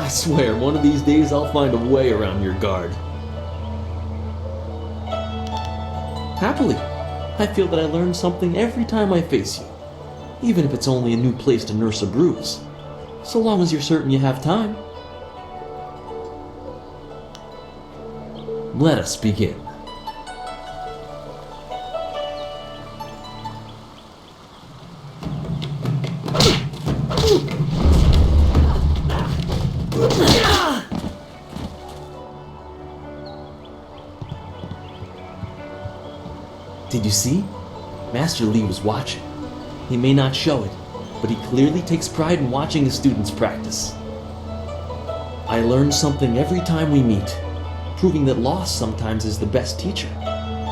I swear, one of these days I'll find a way around your guard. Happily, I feel that I learn something every time I face you, even if it's only a new place to nurse a bruise, so long as you're certain you have time. Let us begin. Did you see? Master Lee was watching. He may not show it, but he clearly takes pride in watching his students practice. I learn something every time we meet, proving that loss sometimes is the best teacher.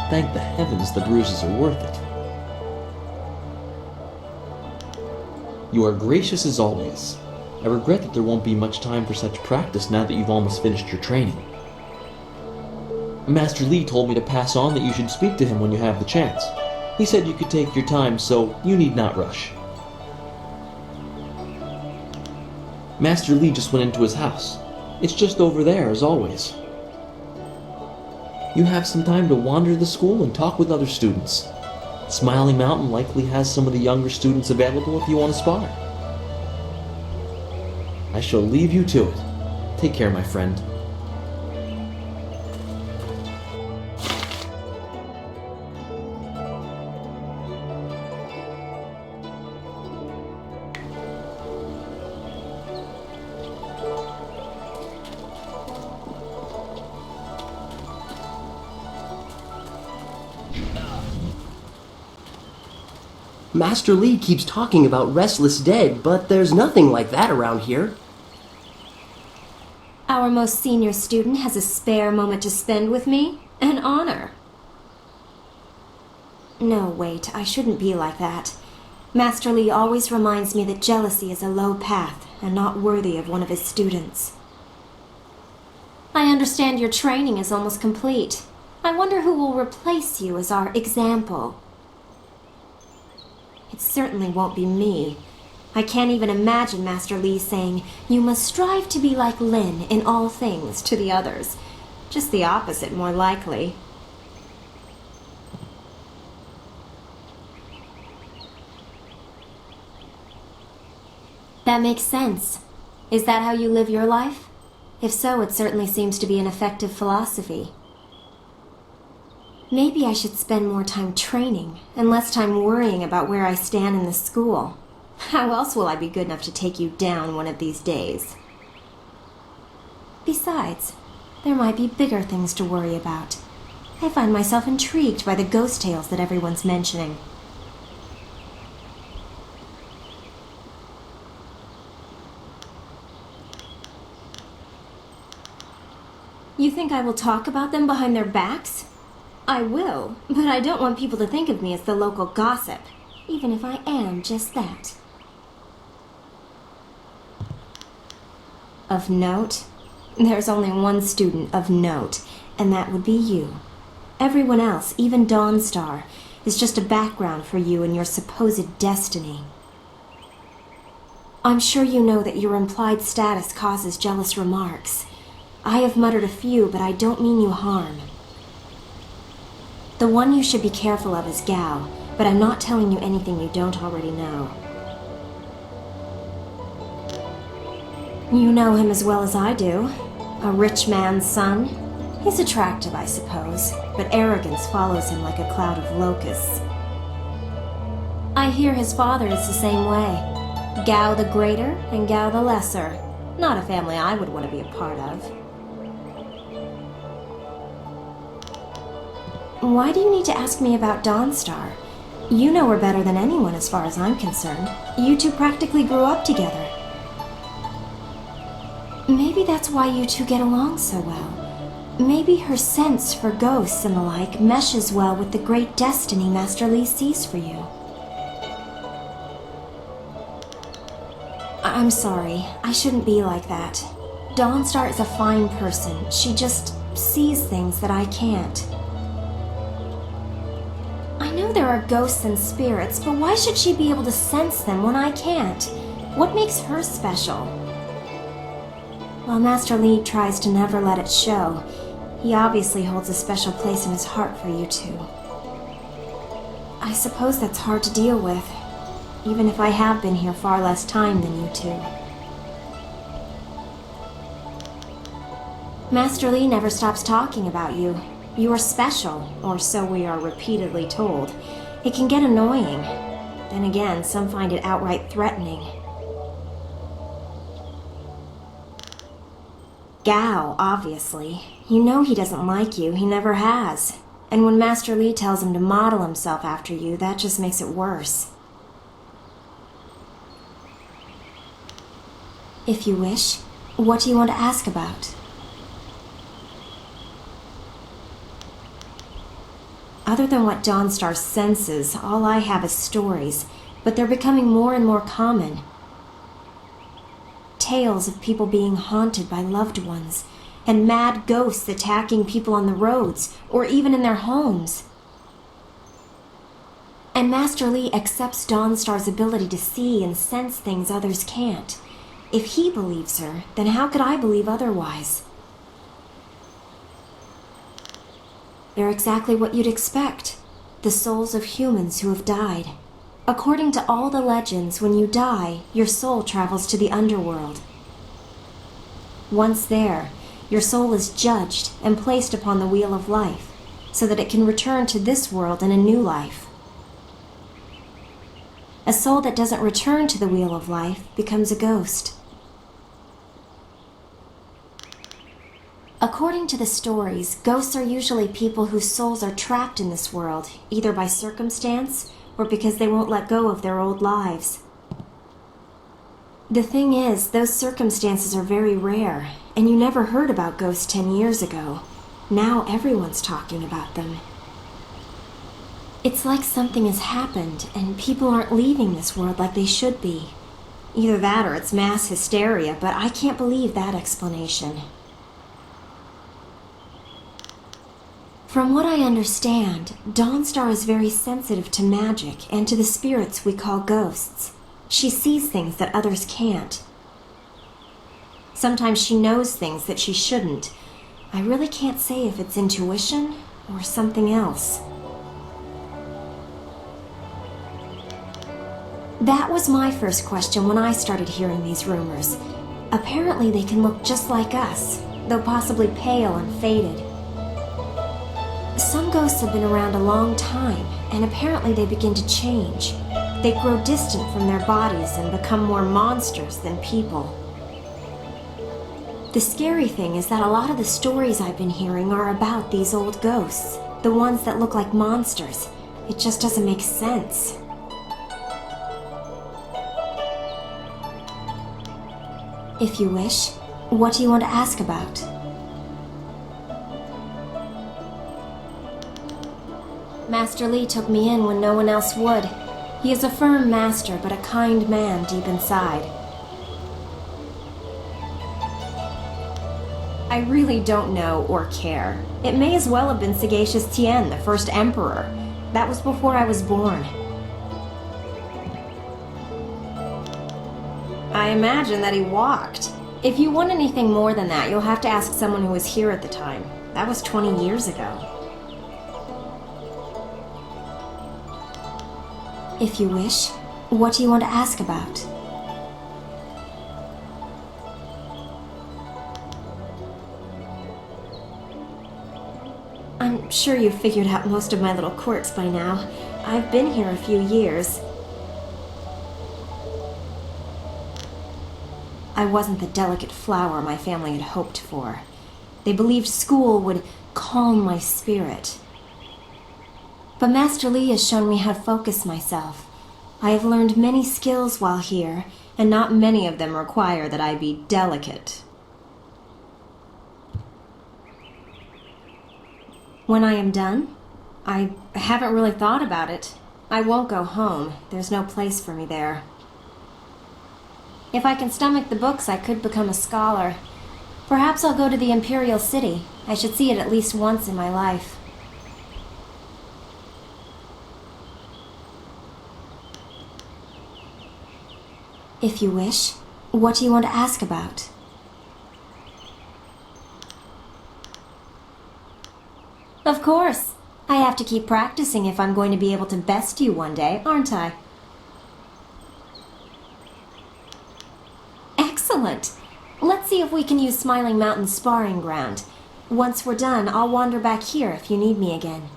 Thank the heavens the bruises are worth it. You are gracious as always. I regret that there won't be much time for such practice now that you've almost finished your training. Master Lee told me to pass on that you should speak to him when you have the chance. He said you could take your time, so you need not rush. Master Lee just went into his house. It's just over there, as always. You have some time to wander the school and talk with other students. Smiling Mountain likely has some of the younger students available if you want to spar. I shall leave you to it. Take care, my friend. Master Lee keeps talking about restless dead, but there's nothing like that around here. Our most senior student has a spare moment to spend with me? An honor. No, wait, I shouldn't be like that. Master Lee always reminds me that jealousy is a low path and not worthy of one of his students. I understand your training is almost complete. I wonder who will replace you as our example. It certainly won't be me. I can't even imagine Master Lee saying, "You must strive to be like Lin in all things," to the others. Just the opposite, more likely. That makes sense. Is that how you live your life? If so, it certainly seems to be an effective philosophy. Maybe I should spend more time training and less time worrying about where I stand in the school. How else will I be good enough to take you down one of these days? Besides, there might be bigger things to worry about. I find myself intrigued by the ghost tales that everyone's mentioning. You think I will talk about them behind their backs? I will, but I don't want people to think of me as the local gossip, even if I am just that. Of note? There's only one student of note, and that would be you. Everyone else, even Dawnstar, is just a background for you and your supposed destiny. I'm sure you know that your implied status causes jealous remarks. I have muttered a few, but I don't mean you harm. The one you should be careful of is Gao, but I'm not telling you anything you don't already know. You know him as well as I do. A rich man's son. He's attractive, I suppose, but arrogance follows him like a cloud of locusts. I hear his father is the same way. Gao the Greater and Gao the Lesser. Not a family I would want to be a part of. Why do you need to ask me about Dawnstar? You know her better than anyone as far as I'm concerned. You two practically grew up together. Maybe that's why you two get along so well. Maybe her sense for ghosts and the like meshes well with the great destiny Master Lee sees for you. I'm sorry. I shouldn't be like that. Dawnstar is a fine person. She just sees things that I can't. I know there are ghosts and spirits, but why should she be able to sense them when I can't? What makes her special? While Master Li tries to never let it show, he obviously holds a special place in his heart for you two. I suppose that's hard to deal with, even if I have been here far less time than you two. Master Li never stops talking about you. You are special, or so we are repeatedly told. It can get annoying. Then again, some find it outright threatening. Gao, obviously. You know he doesn't like you, he never has. And when Master Li tells him to model himself after you, that just makes it worse. If you wish, what do you want to ask about? Other than what Dawnstar senses, all I have is stories, but they're becoming more and more common. Tales of people being haunted by loved ones, and mad ghosts attacking people on the roads, or even in their homes. And Master Li accepts Dawnstar's ability to see and sense things others can't. If he believes her, then how could I believe otherwise? They're exactly what you'd expect. The souls of humans who have died. According to all the legends, when you die, your soul travels to the underworld. Once there, your soul is judged and placed upon the wheel of life, so that it can return to this world in a new life. A soul that doesn't return to the wheel of life becomes a ghost. According to the stories, ghosts are usually people whose souls are trapped in this world, either by circumstance or because they won't let go of their old lives. The thing is, those circumstances are very rare, and you never heard about ghosts 10 years ago. Now everyone's talking about them. It's like something has happened, and people aren't leaving this world like they should be. Either that or it's mass hysteria, but I can't believe that explanation. From what I understand, Dawnstar is very sensitive to magic and to the spirits we call ghosts. She sees things that others can't. Sometimes she knows things that she shouldn't. I really can't say if it's intuition or something else. That was my first question when I started hearing these rumors. Apparently they can look just like us, though possibly pale and faded. Some ghosts have been around a long time, and apparently they begin to change. They grow distant from their bodies and become more monsters than people. The scary thing is that a lot of the stories I've been hearing are about these old ghosts, the ones that look like monsters. It just doesn't make sense. If you wish, what do you want to ask about? Master Li took me in when no one else would. He is a firm master, but a kind man deep inside. I really don't know or care. It may as well have been Sagacious Tien, the first emperor. That was before I was born. I imagine that he walked. If you want anything more than that, you'll have to ask someone who was here at the time. That was 20 years ago. If you wish, what do you want to ask about? I'm sure you've figured out most of my little quirks by now. I've been here a few years. I wasn't the delicate flower my family had hoped for. They believed school would calm my spirit. But Master Li has shown me how to focus myself. I have learned many skills while here, and not many of them require that I be delicate. When I am done, I haven't really thought about it. I won't go home. There's no place for me there. If I can stomach the books, I could become a scholar. Perhaps I'll go to the Imperial City. I should see it at least once in my life. If you wish, what do you want to ask about? Of course. I have to keep practicing if I'm going to be able to best you one day, aren't I? Excellent. Let's see if we can use Smiling Mountain's sparring ground. Once we're done, I'll wander back here if you need me again.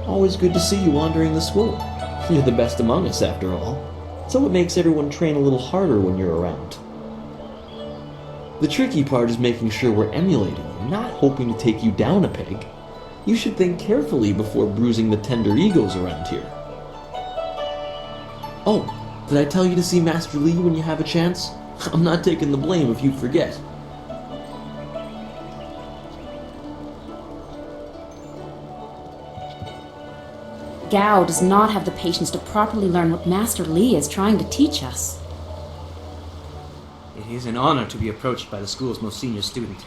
Always good to see you wandering the school. You're the best among us, after all. So it makes everyone train a little harder when you're around. The tricky part is making sure we're emulating you, not hoping to take you down a peg. You should think carefully before bruising the tender egos around here. Oh, did I tell you to see Master Li when you have a chance? I'm not taking the blame if you forget. Gao does not have the patience to properly learn what Master Li is trying to teach us. It is an honor to be approached by the school's most senior student.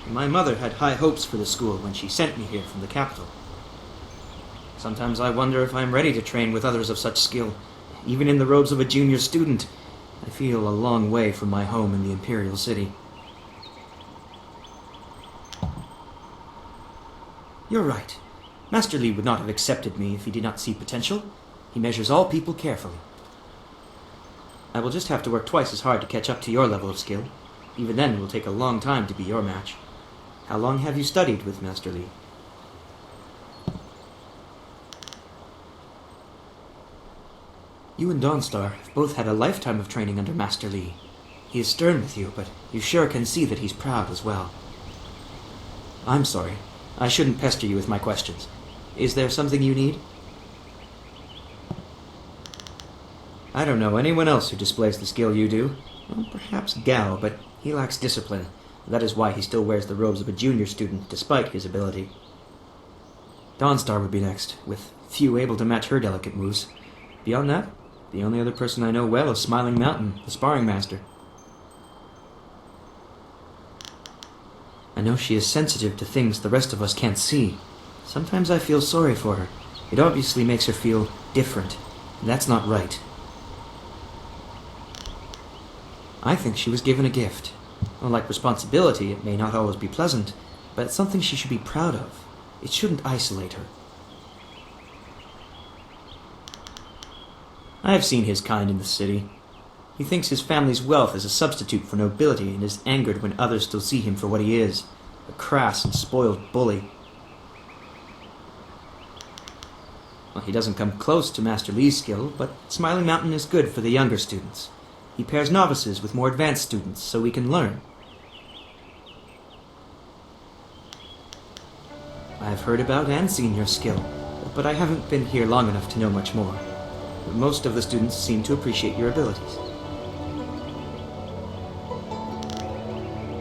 My mother had high hopes for the school when she sent me here from the capital. Sometimes I wonder if I am ready to train with others of such skill. Even in the robes of a junior student, I feel a long way from my home in the Imperial City. You're right. Master Li would not have accepted me if he did not see potential. He measures all people carefully. I will just have to work twice as hard to catch up to your level of skill. Even then, it will take a long time to be your match. How long have you studied with Master Li? You and Dawnstar have both had a lifetime of training under Master Li. He is stern with you, but you sure can see that he's proud as well. I'm sorry. I shouldn't pester you with my questions. Is there something you need? I don't know anyone else who displays the skill you do. Well, perhaps Gao, but he lacks discipline. That is why he still wears the robes of a junior student, despite his ability. Dawnstar would be next, with few able to match her delicate moves. Beyond that, the only other person I know well is Smiling Mountain, the sparring master. I know she is sensitive to things the rest of us can't see. Sometimes I feel sorry for her. It obviously makes her feel different, and that's not right. I think she was given a gift. Unlike responsibility, it may not always be pleasant, but it's something she should be proud of. It shouldn't isolate her. I have seen his kind in the city. He thinks his family's wealth is a substitute for nobility and is angered when others still see him for what he is, a crass and spoiled bully. Well, he doesn't come close to Master Li's skill, but Smiling Mountain is good for the younger students. He pairs novices with more advanced students so we can learn. I've heard about and seen your skill, but I haven't been here long enough to know much more. Most of the students seem to appreciate your abilities.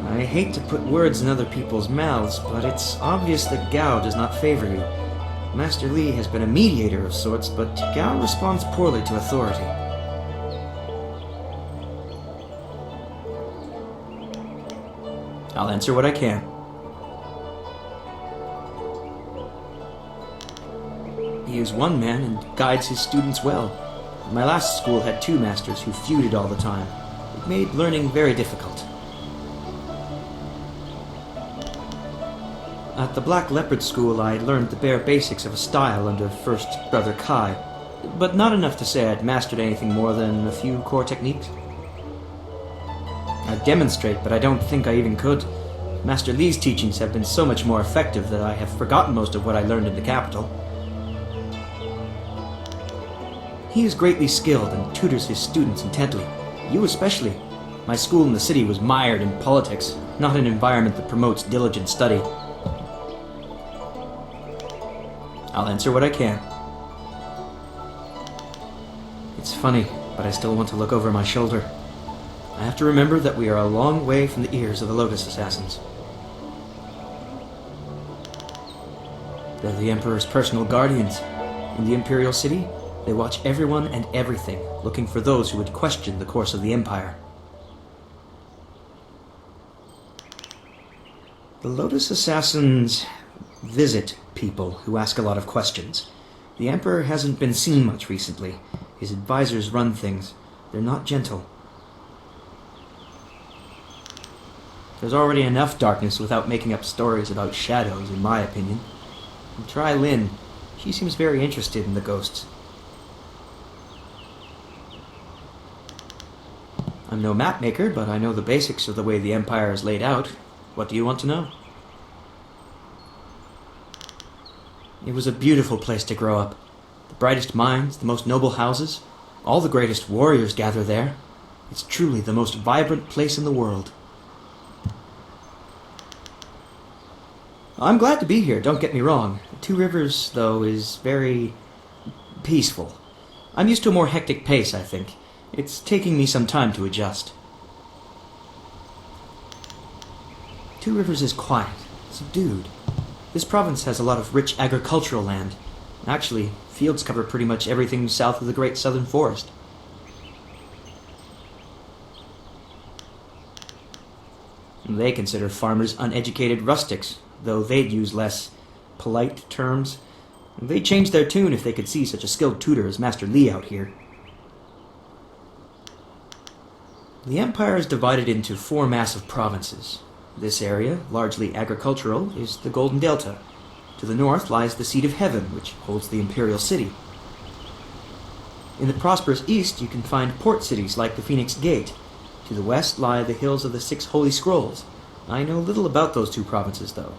I hate to put words in other people's mouths, but it's obvious that Gao does not favor you. Master Li has been a mediator of sorts, but Gao responds poorly to authority. I'll answer what I can. He is one man and guides his students well. My last school had two masters who feuded all the time. It made learning very difficult. At the Black Leopard School, I learned the bare basics of a style under First Brother Kai, but not enough to say I'd mastered anything more than a few core techniques. I'd demonstrate, but I don't think I even could. Master Li's teachings have been so much more effective that I have forgotten most of what I learned in the capital. He is greatly skilled and tutors his students intently. You especially. My school in the city was mired in politics, not an environment that promotes diligent study. I'll answer what I can. It's funny, but I still want to look over my shoulder. I have to remember that we are a long way from the ears of the Lotus Assassins. They're the Emperor's personal guardians. In the Imperial City, they watch everyone and everything, looking for those who would question the course of the Empire. The Lotus Assassins visit people who ask a lot of questions. The Emperor hasn't been seen much recently. His advisors run things. They're not gentle. There's already enough darkness without making up stories about shadows, in my opinion. And try Lynn. She seems very interested in the ghosts. I'm no mapmaker, but I know the basics of the way the Empire is laid out. What do you want to know? It was a beautiful place to grow up. The brightest minds, the most noble houses, all the greatest warriors gather there. It's truly the most vibrant place in the world. I'm glad to be here, don't get me wrong. Two Rivers, though, is very peaceful. I'm used to a more hectic pace, I think. It's taking me some time to adjust. Two Rivers is quiet, subdued. This province has a lot of rich agricultural land. Actually, fields cover pretty much everything south of the Great Southern Forest. They consider farmers uneducated rustics, though they'd use less polite terms. They'd change their tune if they could see such a skilled tutor as Master Li out here. The Empire is divided into 4 massive provinces. This area, largely agricultural, is the Golden Delta. To the north lies the Seat of Heaven, which holds the Imperial City. In the prosperous east, you can find port cities like the Phoenix Gate. To the west lie the hills of the 6 Holy Scrolls. I know little about those 2 provinces, though.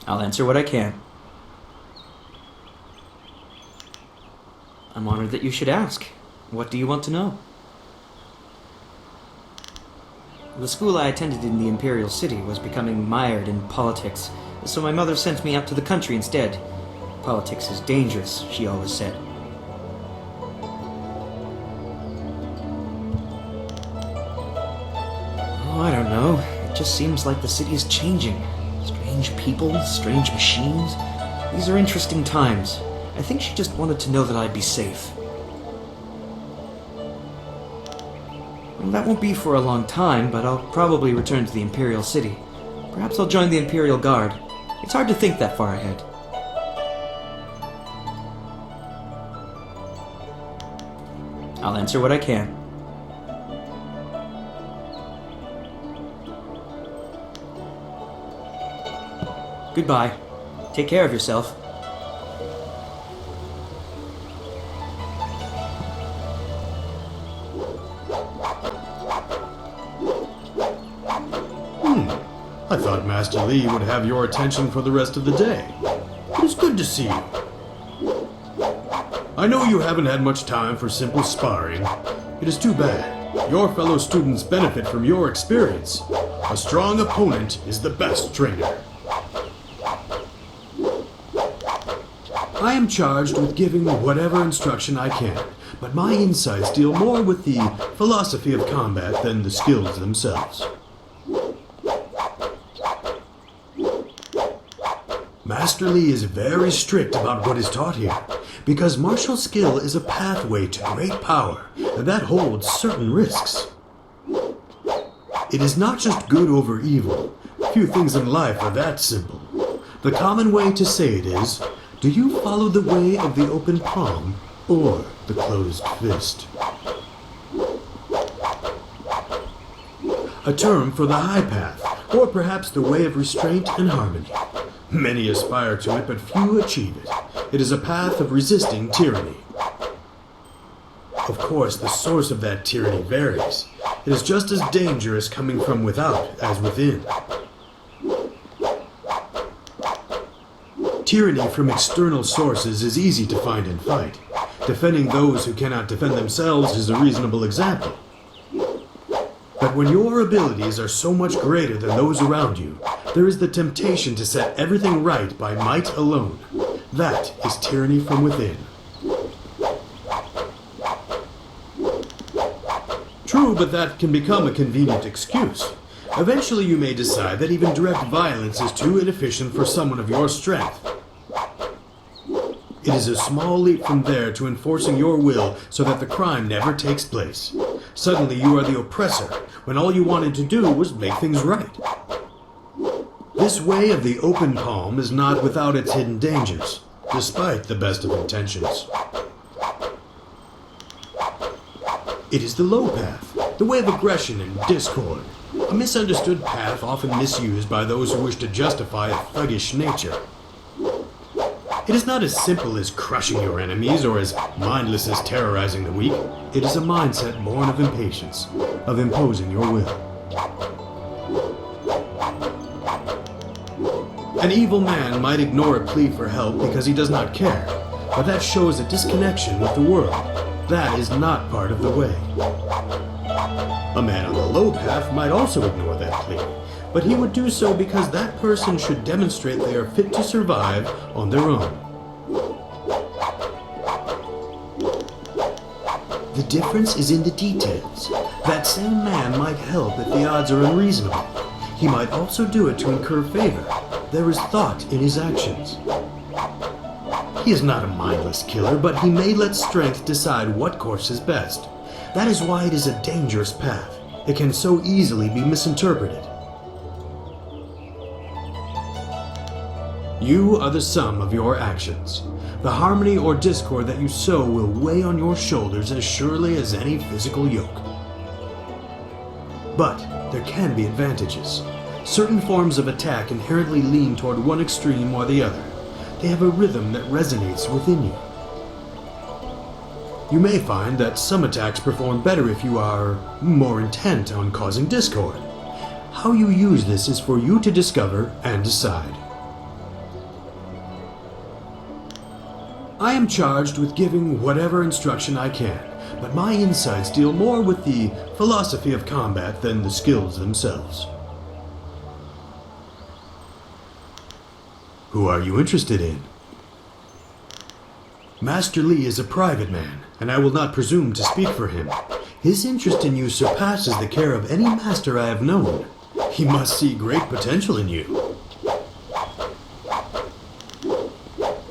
I'll answer what I can. I'm honored that you should ask. What do you want to know? The school I attended in the Imperial City was becoming mired in politics, so my mother sent me out to the country instead. Politics is dangerous, she always said. Oh, I don't know. It just seems like the city is changing. Strange people, strange machines. These are interesting times. I think she just wanted to know that I'd be safe. Well, that won't be for a long time, but I'll probably return to the Imperial City. Perhaps I'll join the Imperial Guard. It's hard to think that far ahead. I'll answer what I can. Goodbye. Take care of yourself. I thought Master Li would have your attention for the rest of the day. It is good to see you. I know you haven't had much time for simple sparring. It is too bad. Your fellow students benefit from your experience. A strong opponent is the best trainer. I am charged with giving whatever instruction I can, but my insights deal more with the philosophy of combat than the skills themselves. Master Li is very strict about what is taught here, because martial skill is a pathway to great power, and that holds certain risks. It is not just good over evil. Few things in life are that simple. The common way to say it is, do you follow the way of the open palm or the closed fist? A term for the high path, or perhaps the way of restraint and harmony. Many aspire to it, but few achieve it. It is a path of resisting tyranny. Of course, the source of that tyranny varies. It is just as dangerous coming from without as within. Tyranny from external sources is easy to find and fight. Defending those who cannot defend themselves is a reasonable example. But when your abilities are so much greater than those around you, there is the temptation to set everything right by might alone. That is tyranny from within. True, but that can become a convenient excuse. Eventually you may decide that even direct violence is too inefficient for someone of your strength. It is a small leap from there to enforcing your will so that the crime never takes place. Suddenly you are the oppressor, when all you wanted to do was make things right. This way of the open palm is not without its hidden dangers, despite the best of intentions. It is the low path, the way of aggression and discord, a misunderstood path often misused by those who wish to justify a thuggish nature. It is not as simple as crushing your enemies or as mindless as terrorizing the weak. It is a mindset born of impatience, of imposing your will. An evil man might ignore a plea for help because he does not care, but that shows a disconnection with the world. That is not part of the way. A man on the low path might also ignore that plea, but he would do so because that person should demonstrate they are fit to survive on their own. The difference is in the details. That same man might help if the odds are unreasonable. He might also do it to incur favor. There is thought in his actions. He is not a mindless killer, but he may let strength decide what course is best. That is why it is a dangerous path. It can so easily be misinterpreted. You are the sum of your actions. The harmony or discord that you sow will weigh on your shoulders as surely as any physical yoke. But there can be advantages. Certain forms of attack inherently lean toward one extreme or the other. They have a rhythm that resonates within you. You may find that some attacks perform better if you are more intent on causing discord. How you use this is for you to discover and decide. I am charged with giving whatever instruction I can, but my insights deal more with the philosophy of combat than the skills themselves. Who are you interested in? Master Li is a private man, and I will not presume to speak for him. His interest in you surpasses the care of any master I have known. He must see great potential in you.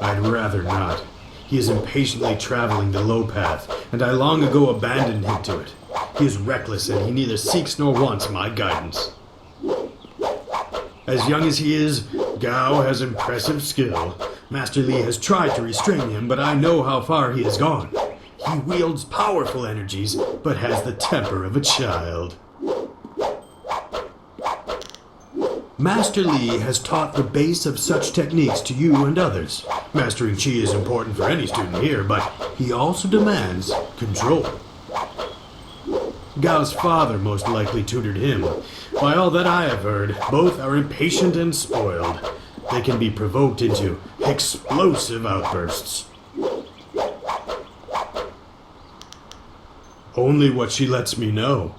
I'd rather not. He is impatiently traveling the low path, and I long ago abandoned him to it. He is reckless, and he neither seeks nor wants my guidance. As young as he is, Gao has impressive skill. Master Li has tried to restrain him, but I know how far he has gone. He wields powerful energies, but has the temper of a child. Master Li has taught the base of such techniques to you and others. Mastering Qi is important for any student here, but he also demands control. Gao's father most likely tutored him. By all that I have heard, both are impatient and spoiled. They can be provoked into explosive outbursts. Only what she lets me know.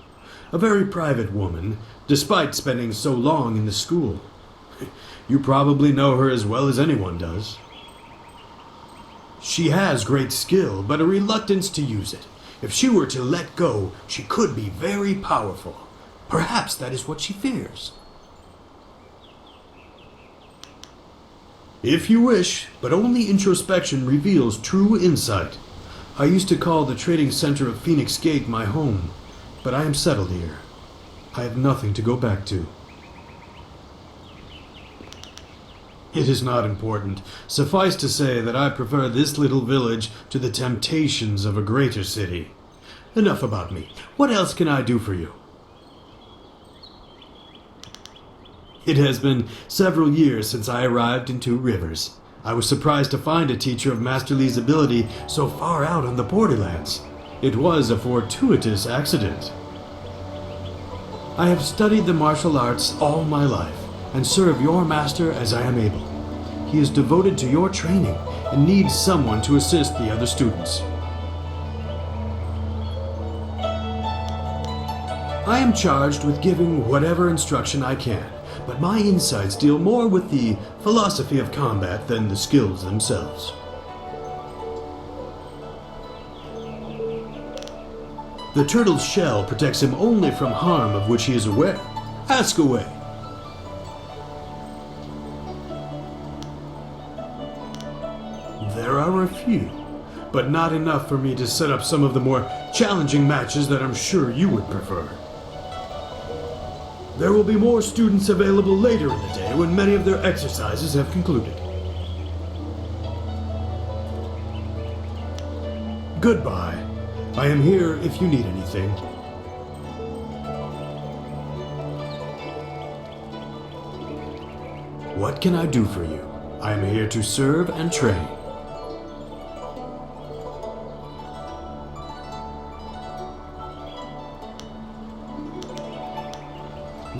A very private woman, despite spending so long in the school. You probably know her as well as anyone does. She has great skill, but a reluctance to use it. If she were to let go, she could be very powerful. Perhaps that is what she fears. If you wish, but only introspection reveals true insight. I used to call the trading center of Phoenix Gate my home, but I am settled here. I have nothing to go back to. It is not important. Suffice to say that I prefer this little village to the temptations of a greater city. Enough about me. What else can I do for you? It has been several years since I arrived in Two Rivers. I was surprised to find a teacher of Master Li's ability so far out on the borderlands. It was a fortuitous accident. I have studied the martial arts all my life, and serve your master as I am able. He is devoted to your training and needs someone to assist the other students. I am charged with giving whatever instruction I can, but my insights deal more with the philosophy of combat than the skills themselves. The turtle's shell protects him only from harm of which he is aware. Ask away. There are a few, but not enough for me to set up some of the more challenging matches that I'm sure you would prefer. There will be more students available later in the day when many of their exercises have concluded. Goodbye. I am here if you need anything. What can I do for you? I am here to serve and train.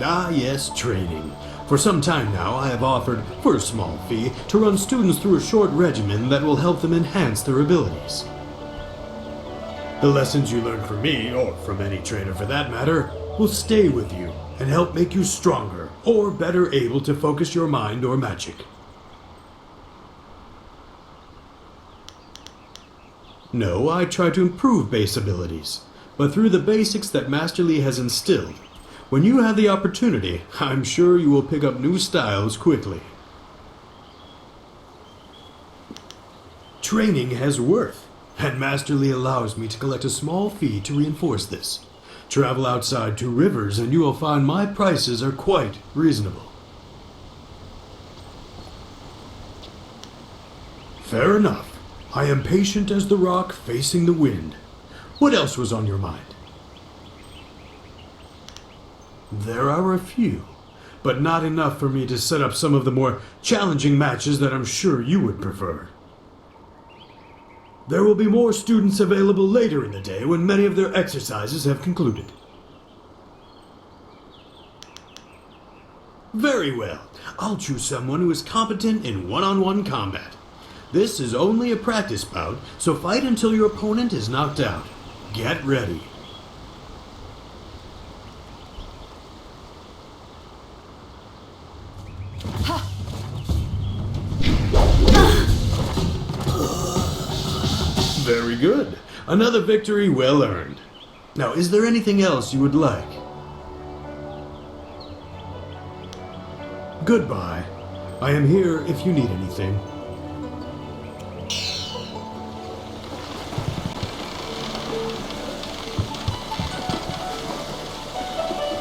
Ah, yes, training. For some time now, I have offered, for a small fee, to run students through a short regimen that will help them enhance their abilities. The lessons you learn from me, or from any trainer for that matter, will stay with you and help make you stronger or better able to focus your mind or magic. No, I try to improve base abilities, but through the basics that Master Lee has instilled. When you have the opportunity, I'm sure you will pick up new styles quickly. Training has worth, and Master Lee allows me to collect a small fee to reinforce this. Travel outside 2 rivers and you will find my prices are quite reasonable. Fair enough. I am patient as the rock facing the wind. What else was on your mind? There are a few, but not enough for me to set up some of the more challenging matches that I'm sure you would prefer. There will be more students available later in the day when many of their exercises have concluded. Very well. I'll choose someone who is competent in one-on-one combat. This is only a practice bout, so fight until your opponent is knocked out. Get ready. Very good. Another victory well earned. Now, is there anything else you would like? Goodbye. I am here if you need anything.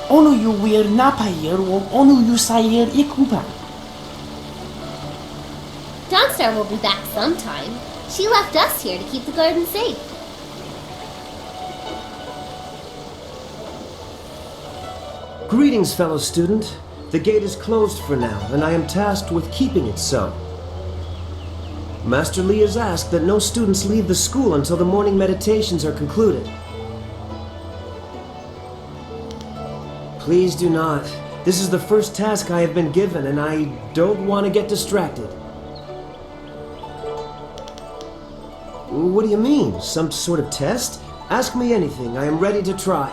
Onu yu wir napayir wo onu yu sayir ikuba. Dawnstar will be back sometime. She left us here to keep the garden safe. Greetings, fellow student. The gate is closed for now, and I am tasked with keeping it so. Master Lee has asked that no students leave the school until the morning meditations are concluded. Please do not. This is the first task I have been given, and I don't want to get distracted. What do you mean? Some sort of test? Ask me anything. I am ready to try.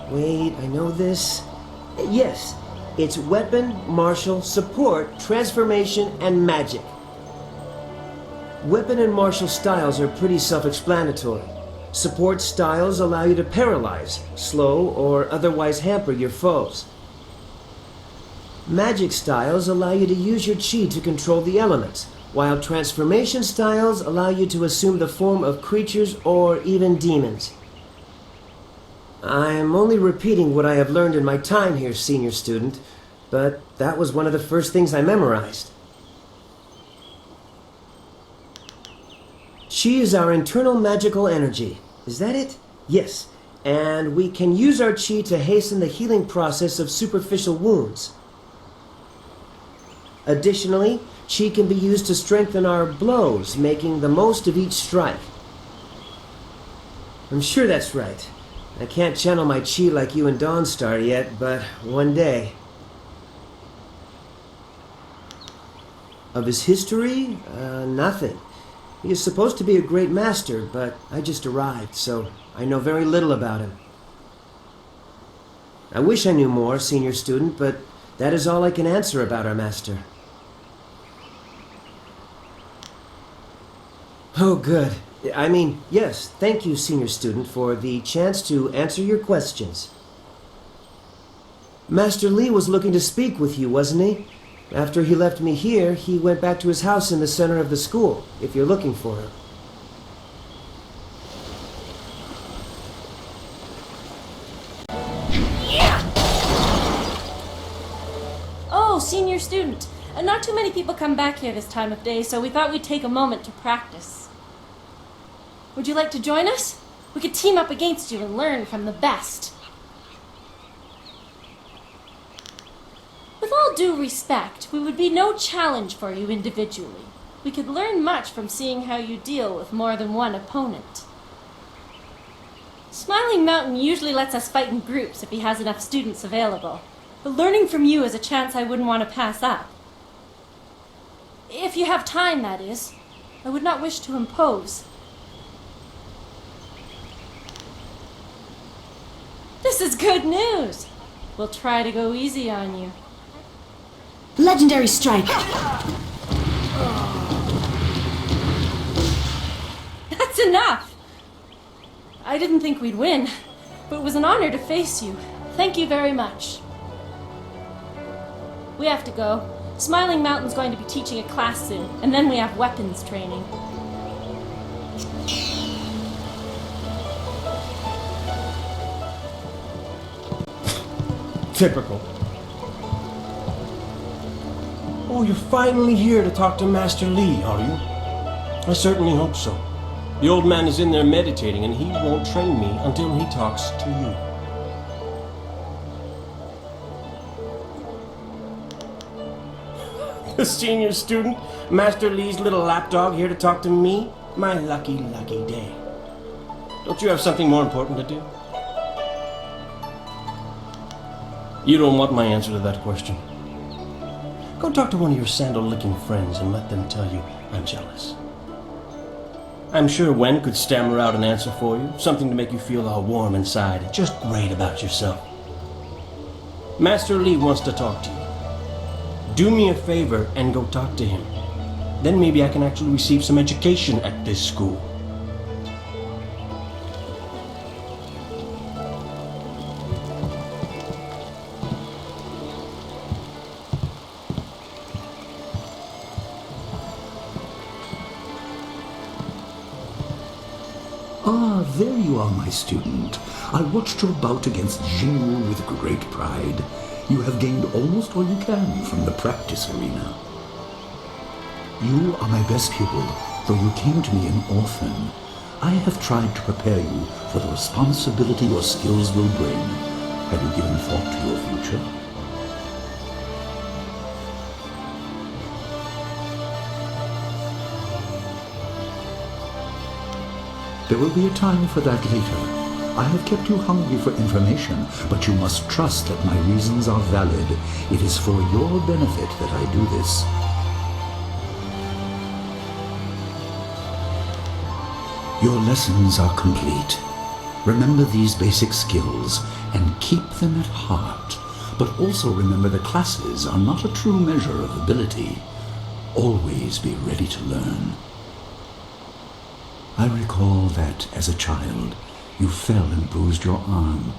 Wait, I know this. Yes, it's weapon, martial, support, transformation, and magic. Weapon and martial styles are pretty self-explanatory. Support styles allow you to paralyze, slow, or otherwise hamper your foes. Magic styles allow you to use your chi to control the elements, while transformation styles allow you to assume the form of creatures or even demons. I'm only repeating what I have learned in my time here, senior student, but that was one of the first things I memorized. Chi is our internal magical energy. Is that it? Yes. And we can use our chi to hasten the healing process of superficial wounds. Additionally, chi can be used to strengthen our blows, making the most of each strike. I'm sure that's right. I can't channel my chi like you and Dawnstar yet, but one day. Of his history? Nothing. He is supposed to be a great master, but I just arrived, so I know very little about him. I wish I knew more, senior student, but that is all I can answer about our master. Oh, good. Yes, thank you, senior student, for the chance to answer your questions. Master Lee was looking to speak with you, wasn't he? After he left me here, he went back to his house in the center of the school, if you're looking for him. Oh, senior student. Not too many people come back here this time of day, so we thought we'd take a moment to practice. Would you like to join us? We could team up against you and learn from the best. With all due respect, we would be no challenge for you individually. We could learn much from seeing how you deal with more than one opponent. Smiling Mountain usually lets us fight in groups if he has enough students available, but learning from you is a chance I wouldn't want to pass up. If you have time, that is. I would not wish to impose. This is good news. We'll try to go easy on you. Legendary strike! That's enough! I didn't think we'd win, but it was an honor to face you. Thank you very much. We have to go. Smiling Mountain's going to be teaching a class soon, and then we have weapons training. Typical. Oh, you're finally here to talk to Master Lee, are you? I certainly hope so. The old man is in there meditating, and he won't train me until he talks to you. The senior student, Master Lee's little lapdog, here to talk to me? My lucky, lucky day. Don't you have something more important to do? You don't want my answer to that question. Go talk to one of your sandal-licking friends and let them tell you I'm jealous. I'm sure Wen could stammer out an answer for you, something to make you feel all warm inside and just great about yourself. Master Lee wants to talk to you. Do me a favor and go talk to him. Then maybe I can actually receive some education at this school. Ah, there you are, my student. I watched your bout against Jingwu with great pride. You have gained almost all you can from the practice arena. You are my best pupil, though you came to me an orphan. I have tried to prepare you for the responsibility your skills will bring. Have you given thought to your future? There will be a time for that later. I have kept you hungry for information, but you must trust that my reasons are valid. It is for your benefit that I do this. Your lessons are complete. Remember these basic skills and keep them at heart. But also remember the classes are not a true measure of ability. Always be ready to learn. I recall that, as a child, you fell and bruised your arm.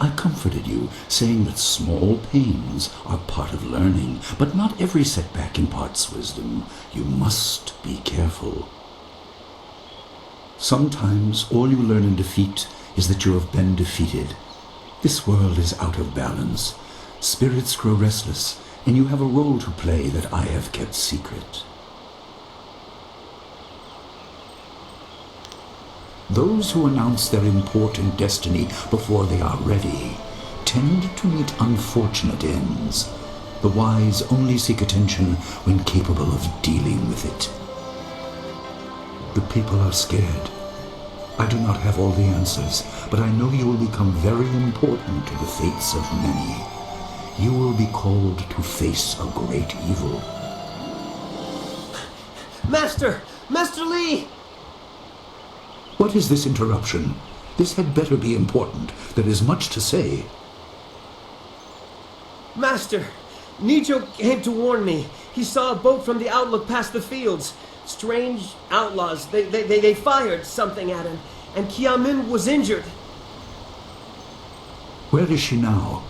I comforted you, saying that small pains are part of learning, but not every setback imparts wisdom. You must be careful. Sometimes all you learn in defeat is that you have been defeated. This world is out of balance. Spirits grow restless, and you have a role to play that I have kept secret. Those who announce their important destiny before they are ready tend to meet unfortunate ends. The wise only seek attention when capable of dealing with it. The people are scared. I do not have all the answers, but I know you will become very important to the fates of many. You will be called to face a great evil. Master! Master Lee! What is this interruption? This had better be important. There is much to say. Master! Nijo came to warn me. He saw a boat from the outlook past the fields. strange outlaws. They fired something at him, and Kiamin was injured. Where is she now?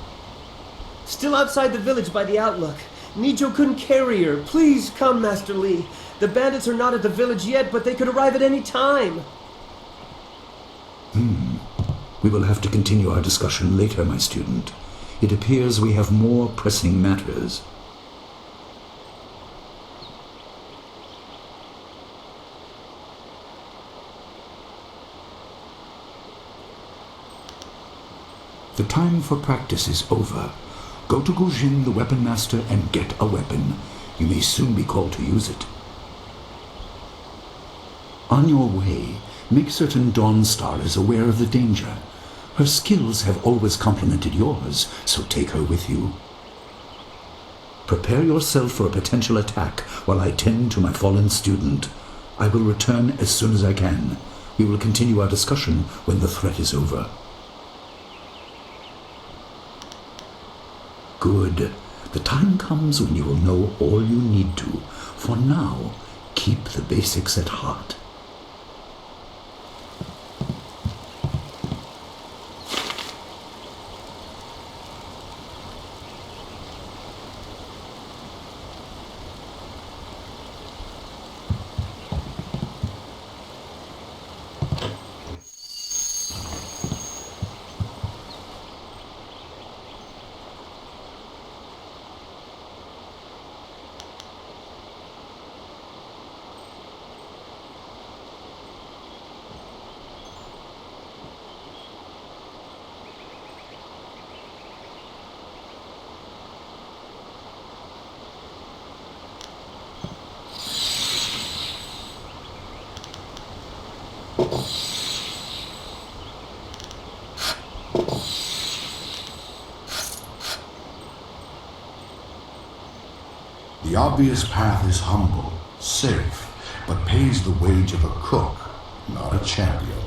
Still outside the village by the outlook. Nijo couldn't carry her. Please come, Master Lee. The bandits are not at the village yet, but they could arrive at any time. We will have to continue our discussion later, my student. It appears we have more pressing matters. The time for practice is over. Go to Gujin, the weapon master, and get a weapon. You may soon be called to use it. On your way, make certain Dawnstar is aware of the danger. Her skills have always complemented yours, so take her with you. Prepare yourself for a potential attack while I tend to my fallen student. I will return as soon as I can. We will continue our discussion when the threat is over. Good. The time comes when you will know all you need to. For now, keep the basics at heart. The obvious path is humble, safe, but pays the wage of a cook, not a champion.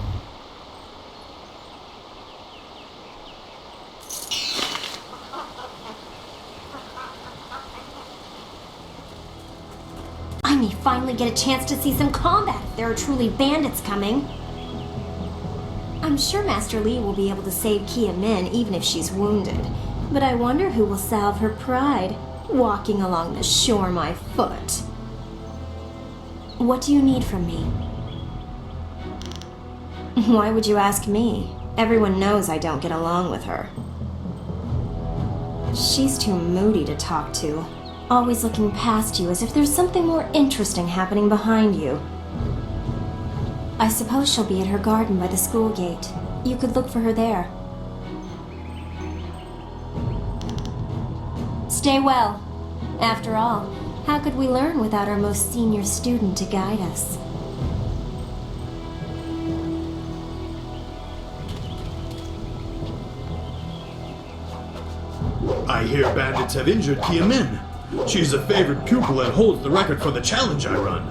I may finally get a chance to see some combat if there are truly bandits coming. I'm sure Master Lee will be able to save Kia Min even if she's wounded. But I wonder who will salve her pride, walking along the shore my foot. What do you need from me? Why would you ask me? Everyone knows I don't get along with her. She's too moody to talk to, always looking past you as if there's something more interesting happening behind you. I suppose she'll be at her garden by the school gate. You could look for her there. Stay well. After all, how could we learn without our most senior student to guide us? I hear bandits have injured Kia Min. She's a favorite pupil and holds the record for the challenge I run.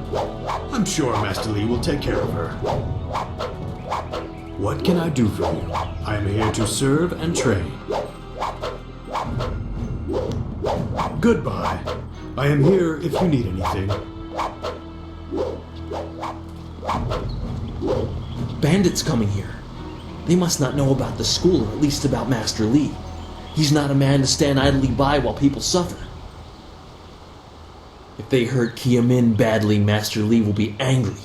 I'm sure Master Lee will take care of her. What can I do for you? I am here to serve and train. Goodbye. I am here if you need anything. Bandits coming here. They must not know about the school, or at least about Master Lee. He's not a man to stand idly by while people suffer. If they hurt Kia Min badly, Master Lee will be angry.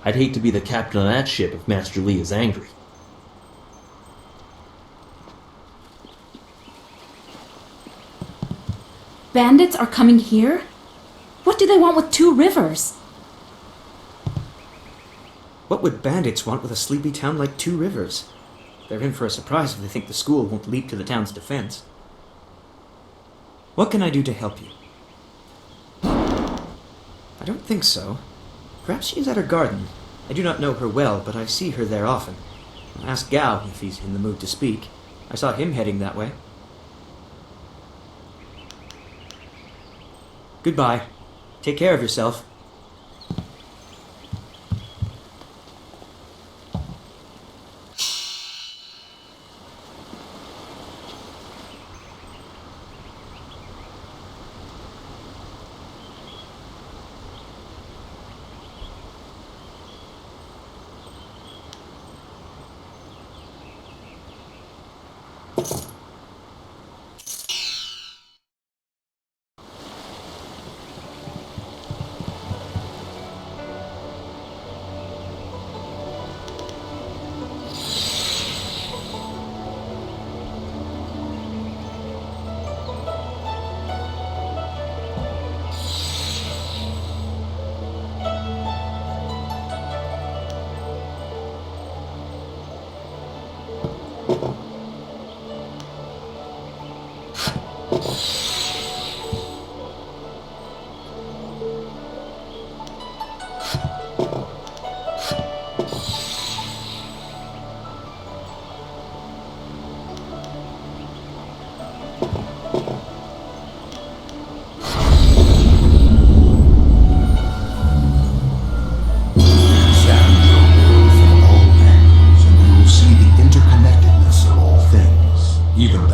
I'd hate to be the captain of that ship if Master Lee is angry. Bandits are coming here? What do they want with 2 rivers? What would bandits want with a sleepy town like 2 Rivers? They're in for a surprise if they think the school won't leap to the town's defense. What can I do to help you? I don't think so. Perhaps she is at her garden. I do not know her well, but I see her there often. I'll ask Gao if he's in the mood to speak. I saw him heading that way. Goodbye. Take care of yourself.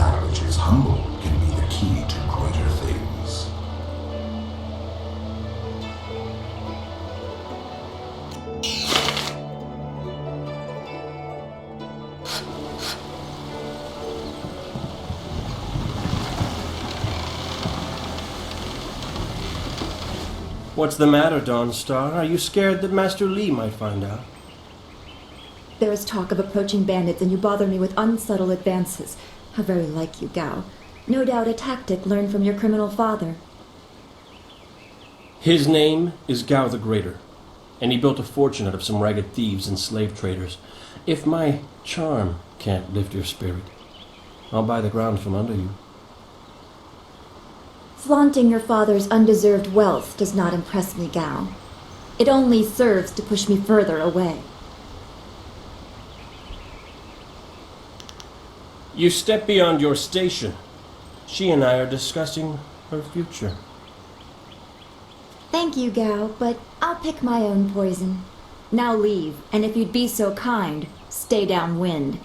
that which is humble can be the key to greater things. What's the matter, Dawnstar? Are you scared that Master Li might find out? There is talk of approaching bandits, and you bother me with unsubtle advances. How very like you, Gao. No doubt a tactic learned from your criminal father. His name is Gao the Greater, and he built a fortune out of some ragged thieves and slave traders. If my charm can't lift your spirit, I'll buy the ground from under you. Flaunting your father's undeserved wealth does not impress me, Gao. It only serves to push me further away. You step beyond your station. She and I are discussing her future. Thank you, Gao, but I'll pick my own poison. Now leave, and if you'd be so kind, stay downwind.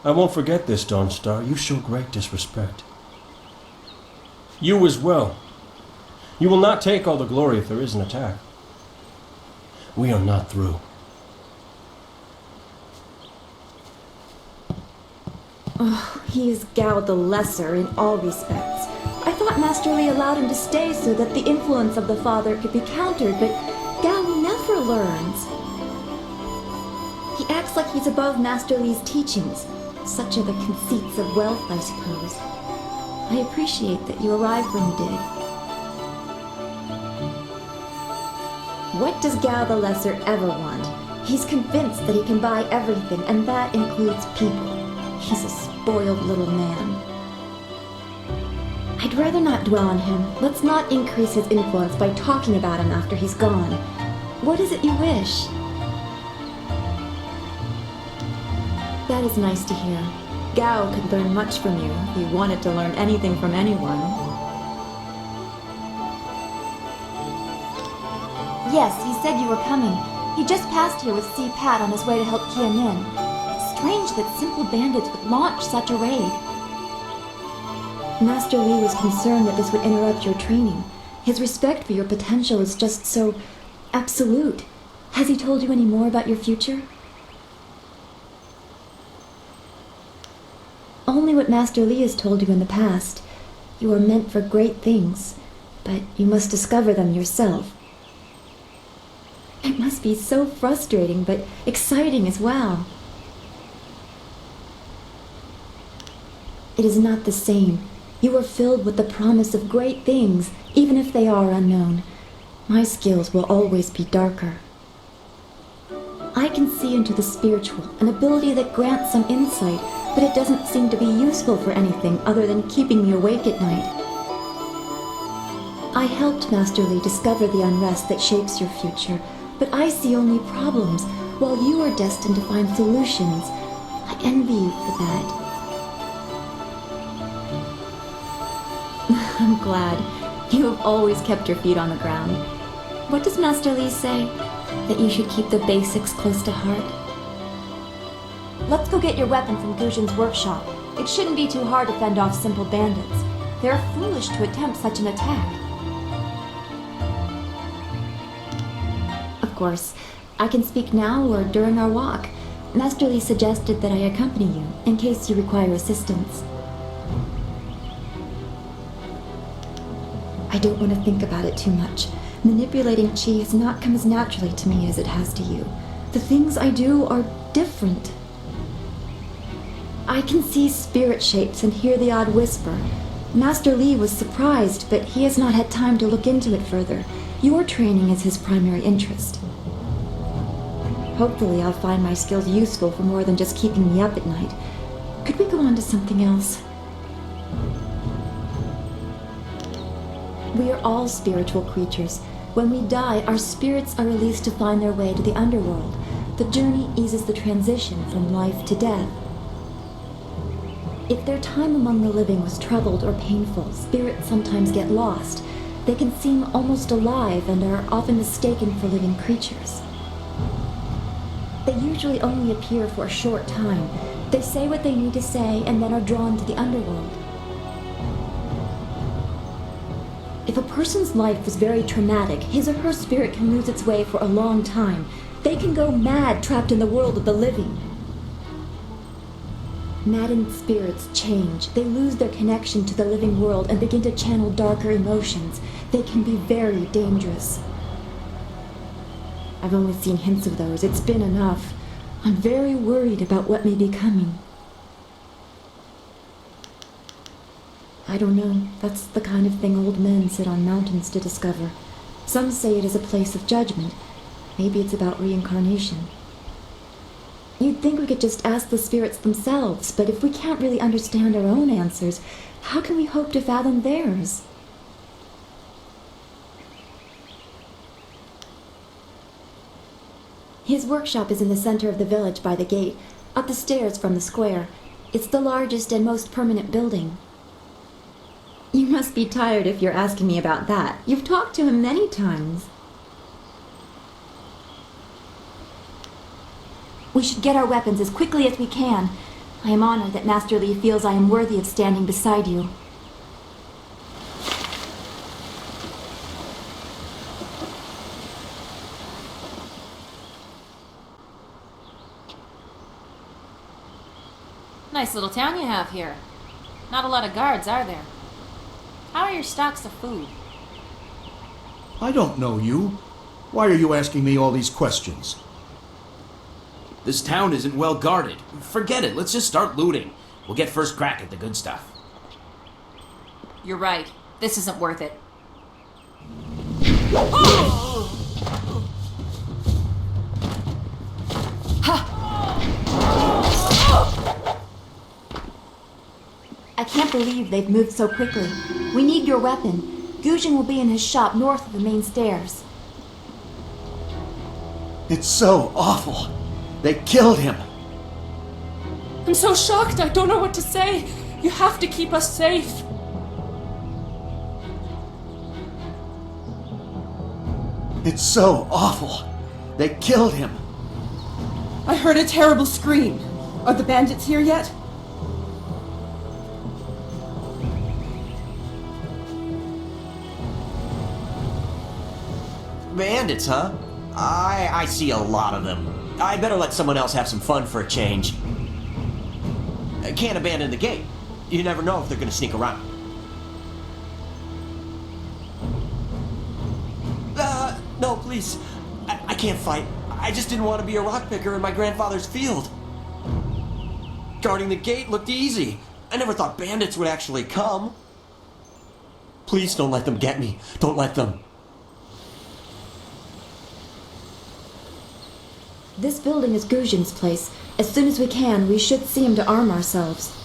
I won't forget this, Dawnstar. You show great disrespect. You as well. You will not take all the glory if there is an attack. We are not through. Oh, he is Gao the Lesser in all respects. I thought Master Li allowed him to stay so that the influence of the father could be countered, but Gao never learns. He acts like he's above Master Li's teachings. Such are the conceits of wealth, I suppose. I appreciate that you arrived when you did. What does Gao the Lesser ever want? He's convinced that he can buy everything, and that includes people. He's a spoiled little man. I'd rather not dwell on him. Let's not increase his influence by talking about him after he's gone. What is it you wish? That is nice to hear. Gao could learn much from you if he wanted to learn anything from anyone. Yes, he said you were coming. He just passed here with Si Pat on his way to help Qianin. It's strange that simple bandits would launch such a raid. Master Li was concerned that this would interrupt your training. His respect for your potential is just so absolute. Has he told you any more about your future? Only what Master Li has told you in the past. You are meant for great things, but you must discover them yourself. It must be so frustrating, but exciting as well. It is not the same. You are filled with the promise of great things, even if they are unknown. My skills will always be darker. I can see into the spiritual, an ability that grants some insight, but it doesn't seem to be useful for anything other than keeping me awake at night. I helped Master Li discover the unrest that shapes your future, but I see only problems, while you are destined to find solutions. I envy you for that. I'm glad. You have always kept your feet on the ground. What does Master Li say? That you should keep the basics close to heart? Let's go get your weapon from Guzhin's workshop. It shouldn't be too hard to fend off simple bandits. They are foolish to attempt such an attack. Of course, I can speak now or during our walk. Master Li suggested that I accompany you, in case you require assistance. I don't want to think about it too much. Manipulating Qi has not come as naturally to me as it has to you. The things I do are different. I can see spirit shapes and hear the odd whisper. Master Li was surprised, but he has not had time to look into it further. Your training is his primary interest. Hopefully I'll find my skills useful for more than just keeping me up at night. Could we go on to something else? We are all spiritual creatures. When we die, our spirits are released to find their way to the underworld. The journey eases the transition from life to death. If their time among the living was troubled or painful, spirits sometimes get lost. They can seem almost alive and are often mistaken for living creatures. They usually only appear for a short time. They say what they need to say and then are drawn to the underworld. If a person's life was very traumatic, his or her spirit can lose its way for a long time. They can go mad trapped in the world of the living. Maddened spirits change. They lose their connection to the living world and begin to channel darker emotions. They can be very dangerous. I've only seen hints of those. It's been enough. I'm very worried about what may be coming. I don't know. That's the kind of thing old men sit on mountains to discover. Some say it is a place of judgment. Maybe it's about reincarnation. You'd think we could just ask the spirits themselves, but if we can't really understand our own answers, how can we hope to fathom theirs? His workshop is in the center of the village by the gate, up the stairs from the square. It's the largest and most permanent building. You must be tired if you're asking me about that. You've talked to him many times. We should get our weapons as quickly as we can. I am honored that Master Li feels I am worthy of standing beside you. Nice little town you have here. Not a lot of guards, are there? How are your stocks of food? I don't know you. Why are you asking me all these questions? This town isn't well guarded. Forget it, let's just start looting. We'll get first crack at the good stuff. You're right. This isn't worth it. I can't believe they've moved so quickly. We need your weapon. Gujin will be in his shop north of the main stairs. It's so awful. They killed him. I'm so shocked, I don't know what to say. You have to keep us safe. It's so awful. They killed him. I heard a terrible scream. Are the bandits here yet? Bandits, huh? I see a lot of them. I better let someone else have some fun for a change. Can't abandon the gate. You never know if they're gonna sneak around. No, please. I can't fight. I just didn't want to be a rock picker in my grandfather's field. Guarding the gate looked easy. I never thought bandits would actually come. Please don't let them get me. Don't let them. This building is Gujin's place. As soon as we can, we should see him to arm ourselves.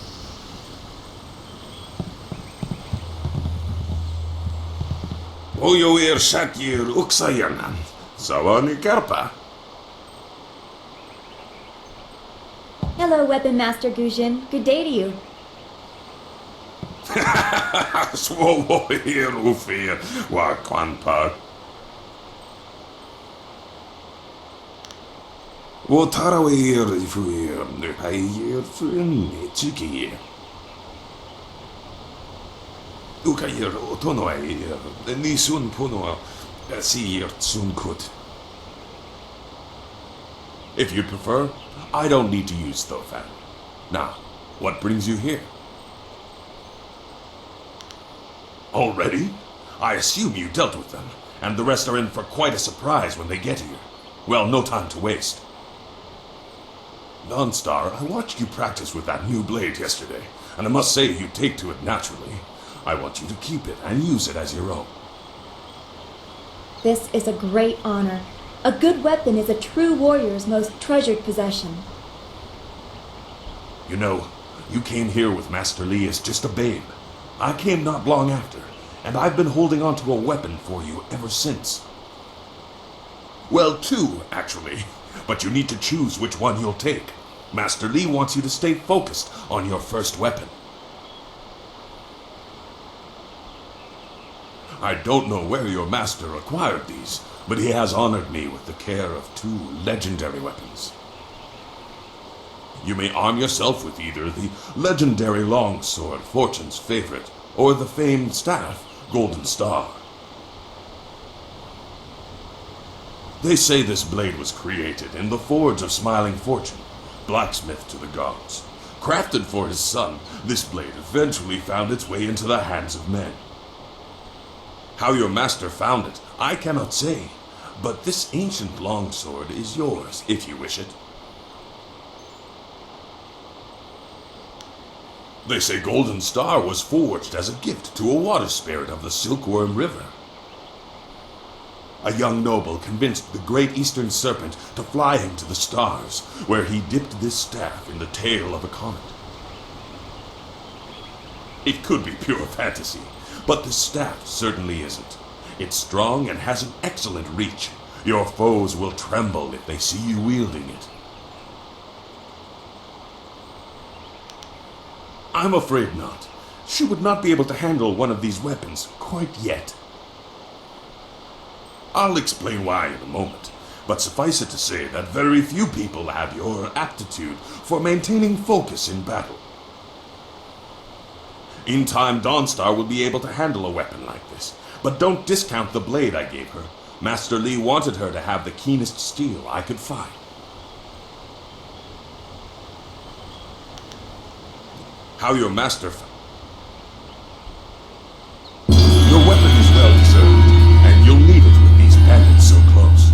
Oyo Shakir Uksayanan. Sawani Karpa. Hello, Weapon Master Gujin. Good day to you. Swowo here Ufir wa Kwanpa. Wo Tarawir Fuir Hayir Fun Chiki. Ukayir Otonoai Nisun Puno Sir Tsunkut. If you prefer, I don't need to use Thofan. Now, what brings you here? Already? I assume you dealt with them, and the rest are in for quite a surprise when they get here. Well, no time to waste. Dawnstar, I watched you practice with that new blade yesterday, and I must say you take to it naturally. I want you to keep it and use it as your own. This is a great honor. A good weapon is a true warrior's most treasured possession. You know, you came here with Master Li as just a babe. I came not long after, and I've been holding on to a weapon for you ever since. Well, two, actually, but you need to choose which one you'll take. Master Li wants you to stay focused on your first weapon. I don't know where your master acquired these, but he has honored me with the care of two legendary weapons. You may arm yourself with either the legendary longsword, Fortune's favorite, or the famed staff, Golden Star. They say this blade was created in the forge of Smiling Fortune, blacksmith to the gods. Crafted for his son, this blade eventually found its way into the hands of men. How your master found it, I cannot say, but this ancient longsword is yours, if you wish it. They say Golden Star was forged as a gift to a water spirit of the Silkworm River. A young noble convinced the great eastern serpent to fly him to the stars, where he dipped this staff in the tail of a comet. It could be pure fantasy, but this staff certainly isn't. It's strong and has an excellent reach. Your foes will tremble if they see you wielding it. I'm afraid not. She would not be able to handle one of these weapons quite yet. I'll explain why in a moment, but suffice it to say that very few people have your aptitude for maintaining focus in battle. In time, Dawnstar will be able to handle a weapon like this, but don't discount the blade I gave her. Master Li wanted her to have the keenest steel I could find. How your master Your weapon is well deserved, and you'll need it with these bandits so close.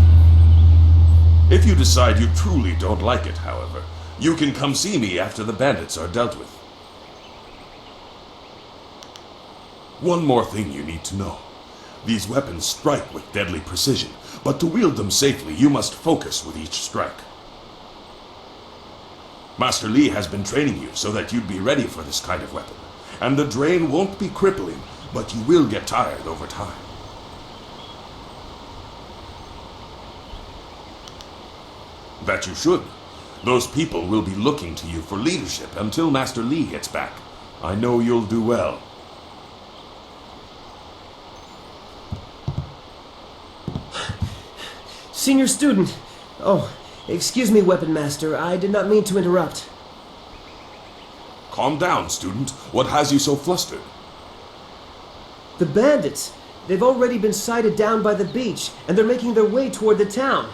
If you decide you truly don't like it, however, you can come see me after the bandits are dealt with. One more thing you need to know. These weapons strike with deadly precision, but to wield them safely, you must focus with each strike. Master Li has been training you so that you'd be ready for this kind of weapon, and the drain won't be crippling, but you will get tired over time. That you should. Those people will be looking to you for leadership until Master Li gets back. I know you'll do well. Senior student. Oh, excuse me, Weapon Master. I did not mean to interrupt. Calm down, student. What has you so flustered? The bandits. They've already been sighted down by the beach, and they're making their way toward the town.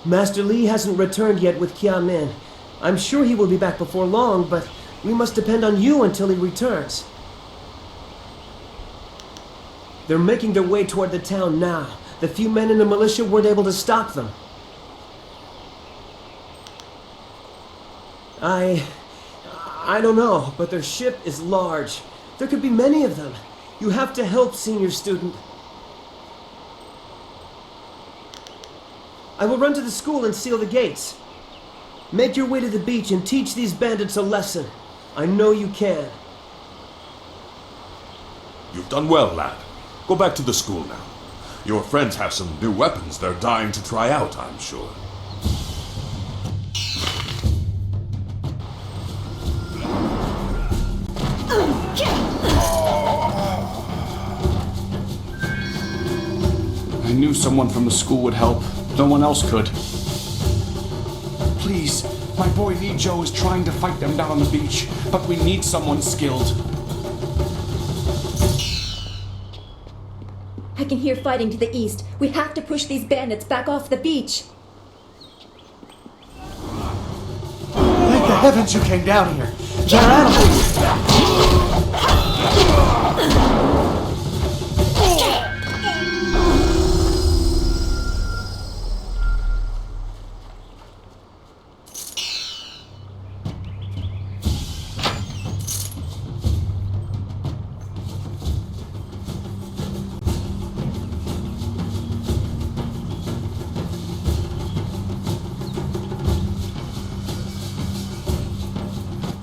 Master Li hasn't returned yet with Kia Min. I'm sure he will be back before long, but we must depend on you until he returns. They're making their way toward the town now. The few men in the militia weren't able to stop them. I don't know, but their ship is large. There could be many of them. You have to help, senior student. I will run to the school and seal the gates. Make your way to the beach and teach these bandits a lesson. I know you can. You've done well, lad. Go back to the school now. Your friends have some new weapons they're dying to try out, I'm sure. I knew someone from the school would help. No one else could. Please, my boy Lee Joe is trying to fight them down on the beach, but we need someone skilled. I can hear fighting to the east. We have to push these bandits back off the beach. Thank the heavens you came down here. They're animals.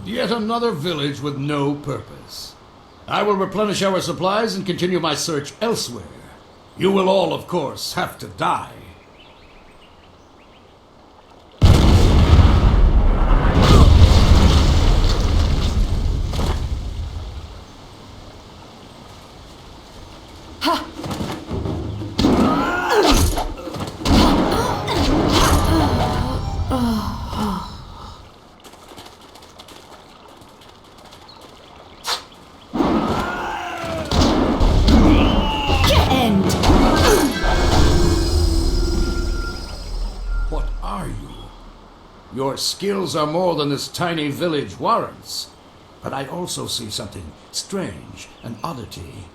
Yet another village with no purpose. I will replenish our supplies and continue my search elsewhere. You will all, of course, have to die. Your skills are more than this tiny village warrants. But I also see something strange, an oddity.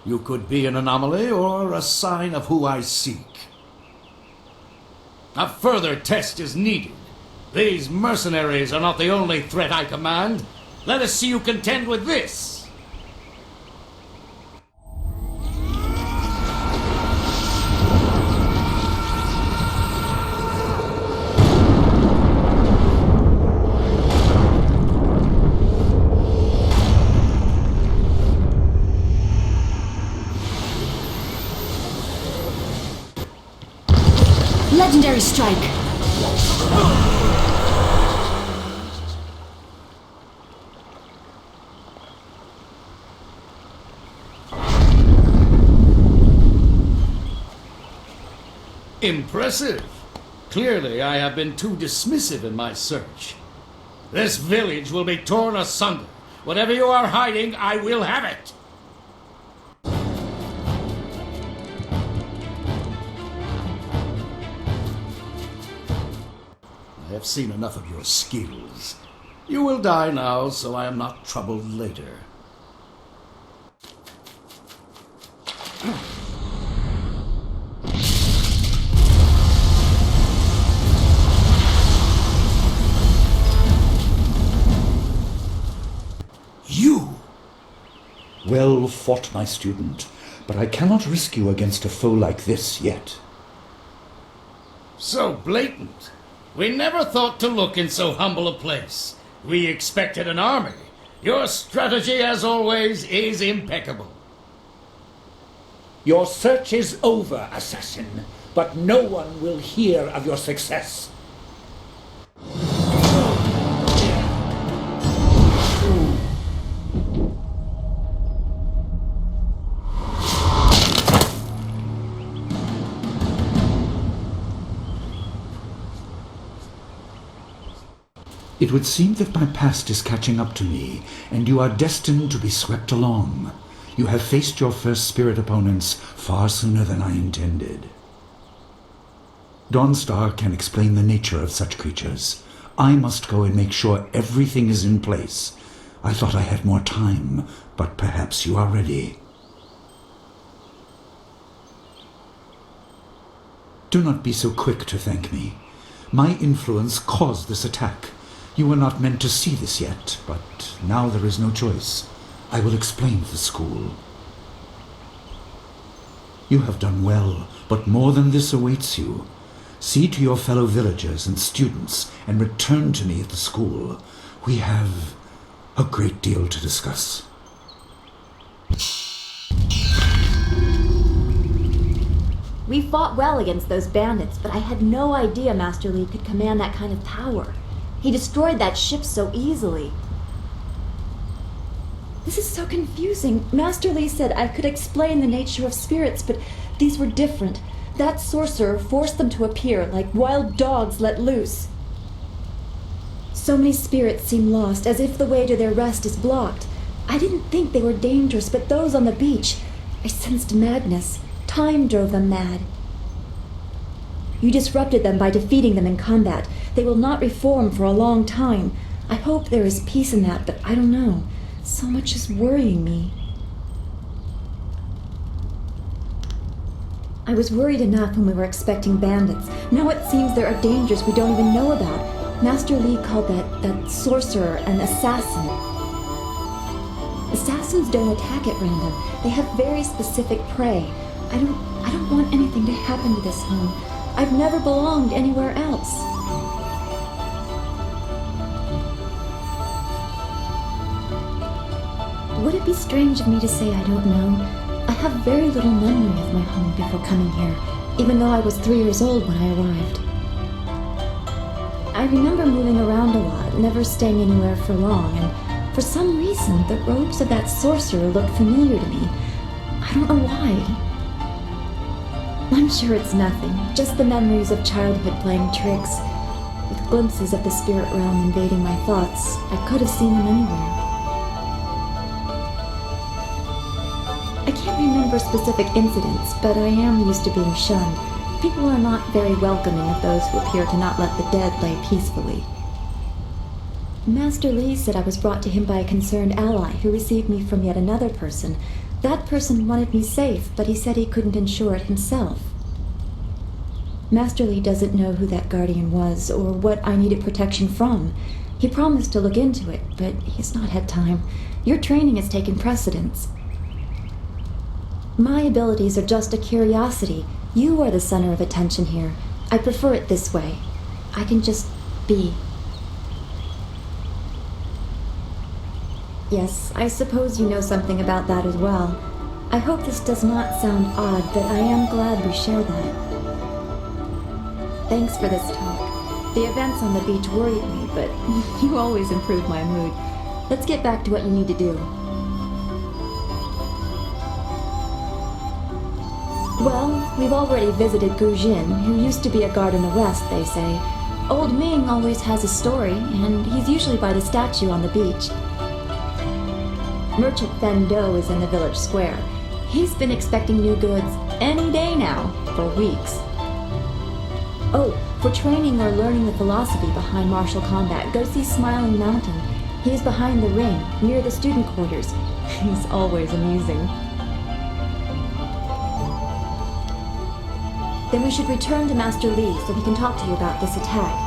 You could be an anomaly or a sign of who I seek. A further test is needed. These mercenaries are not the only threat I command. Let us see you contend with this. Legendary strike! Impressive. Clearly, I have been too dismissive in my search. This village will be torn asunder. Whatever you are hiding, I will have it. I have seen enough of your skills. You will die now, so I am not troubled later. You! Well fought, my student, but I cannot risk you against a foe like this yet. So blatant. We never thought to look in so humble a place. We expected an army. Your strategy, as always, is impeccable. Your search is over, assassin, but no one will hear of your success. It would seem that my past is catching up to me, and you are destined to be swept along. You have faced your first spirit opponents far sooner than I intended. Dawnstar can explain the nature of such creatures. I must go and make sure everything is in place. I thought I had more time, but perhaps you are ready. Do not be so quick to thank me. My influence caused this attack. You were not meant to see this yet, but now there is no choice. I will explain the school. You have done well, but more than this awaits you. See to your fellow villagers and students and return to me at the school. We have a great deal to discuss. We fought well against those bandits, but I had no idea Master Li could command that kind of power. He destroyed that ship so easily. This is so confusing. Master Li said I could explain the nature of spirits, but these were different. That sorcerer forced them to appear like wild dogs let loose. So many spirits seem lost, as if the way to their rest is blocked. I didn't think they were dangerous, but those on the beach, I sensed madness. Time drove them mad. You disrupted them by defeating them in combat. They will not reform for a long time. I hope there is peace in that, but I don't know. So much is worrying me. I was worried enough when we were expecting bandits. Now it seems there are dangers we don't even know about. Master Li called that sorcerer an assassin. Assassins don't attack at random. They have very specific prey. I don't want anything to happen to this home. I've never belonged anywhere else. Would it be strange of me to say I don't know? I have very little memory of my home before coming here, even though I was 3 years old when I arrived. I remember moving around a lot, never staying anywhere for long, and for some reason, the robes of that sorcerer looked familiar to me. I don't know why. I'm sure it's nothing, just the memories of childhood playing tricks. With glimpses of the spirit realm invading my thoughts, I could have seen them anywhere. I can't remember specific incidents, but I am used to being shunned. People are not very welcoming of those who appear to not let the dead lay peacefully. Master Li said I was brought to him by a concerned ally who received me from yet another person. That person wanted me safe, but he said he couldn't ensure it himself. Master Li doesn't know who that guardian was or what I needed protection from. He promised to look into it, but he's not had time. Your training has taken precedence. My abilities are just a curiosity. You are the center of attention here. I prefer it this way. I can just be. Yes, I suppose you know something about that as well. I hope this does not sound odd, but I am glad we share that. Thanks for this talk. The events on the beach worried me, but you always improve my mood. Let's get back to what you need to do. Well, we've already visited Gu Jin, who used to be a guard in the west, they say. Old Ming always has a story, and he's usually by the statue on the beach. Merchant Fen Do is in the village square. He's been expecting new goods any day now, for weeks. Oh, for training or learning the philosophy behind martial combat, go see Smiling Mountain. He's behind the ring, near the student quarters. He's always amusing. Then we should return to Master Li so he can talk to you about this attack.